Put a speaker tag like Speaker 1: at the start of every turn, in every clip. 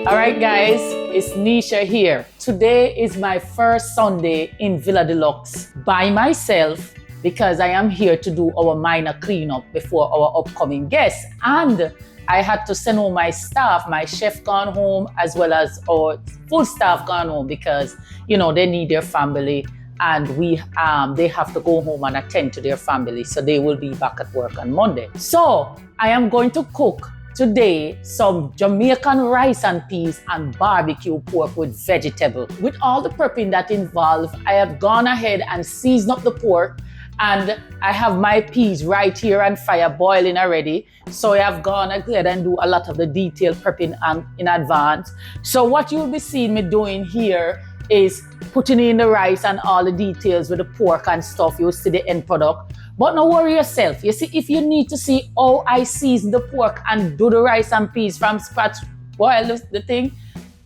Speaker 1: All right, guys, it's Nisha here. Today is my first Sunday in Villa Deluxe by myself because I am here to do our minor cleanup before our upcoming guests. And I had to send home my staff, my chef gone home, as well as our full staff gone home because, they need their family and they have to go home and attend to their family. So they will be back at work on Monday. So I am going to cook today some Jamaican rice and peas and barbecue pork with vegetable. With all the prepping that involved, I have gone ahead and seasoned up the pork, and I have my peas right here on fire boiling already. So I have gone ahead and do a lot of the detailed prepping in advance. So what you'll be seeing me doing here is putting in the rice and all the details with the pork and stuff. You'll see the end product. But don't worry yourself. You see, if you need to see how I season the pork and do the rice and peas from scratch, boil the thing,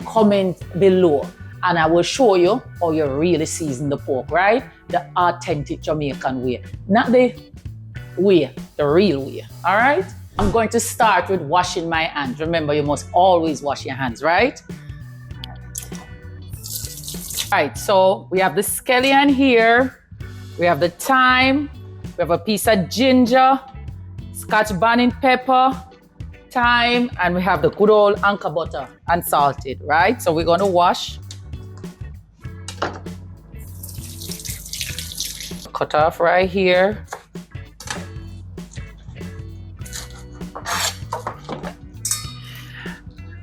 Speaker 1: comment below. And I will show you how you really season the pork, right? The authentic Jamaican way. Not the way, the real way, all right? I'm going to start with washing my hands. Remember, you must always wash your hands, right? All right, so we have the scallion here. We have the thyme. We have a piece of ginger, scotch bonnet pepper, thyme, and we have the good old anchor butter and salted, right? So we're going to wash. Cut off right here.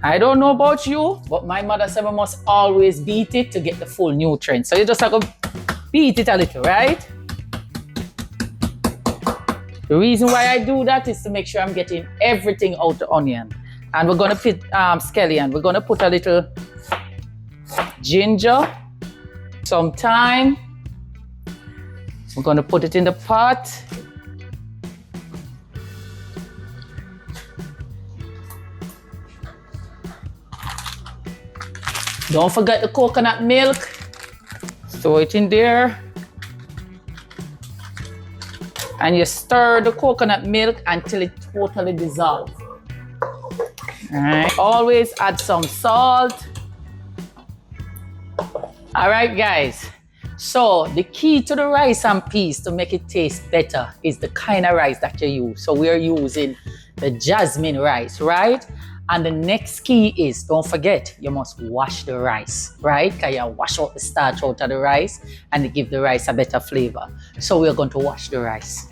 Speaker 1: I don't know about you, but my mother said we must always beat it to get the full nutrients. So you just have to beat it a little, right? The reason why I do that is to make sure I'm getting everything out the onion. And we're going to put scallion. We're going to put a little ginger, some thyme. We're going to put it in the pot. Don't forget the coconut milk. Throw it in there. And you stir the coconut milk until it totally dissolves. All right. Always add some salt. All right, guys. So the key to the rice and peas to make it taste better is the kind of rice that you use. So we're using the jasmine rice, right? And the next key is, don't forget, you must wash the rice, right? Because you wash out the starch out of the rice and it gives the rice a better flavor. So we're going to wash the rice.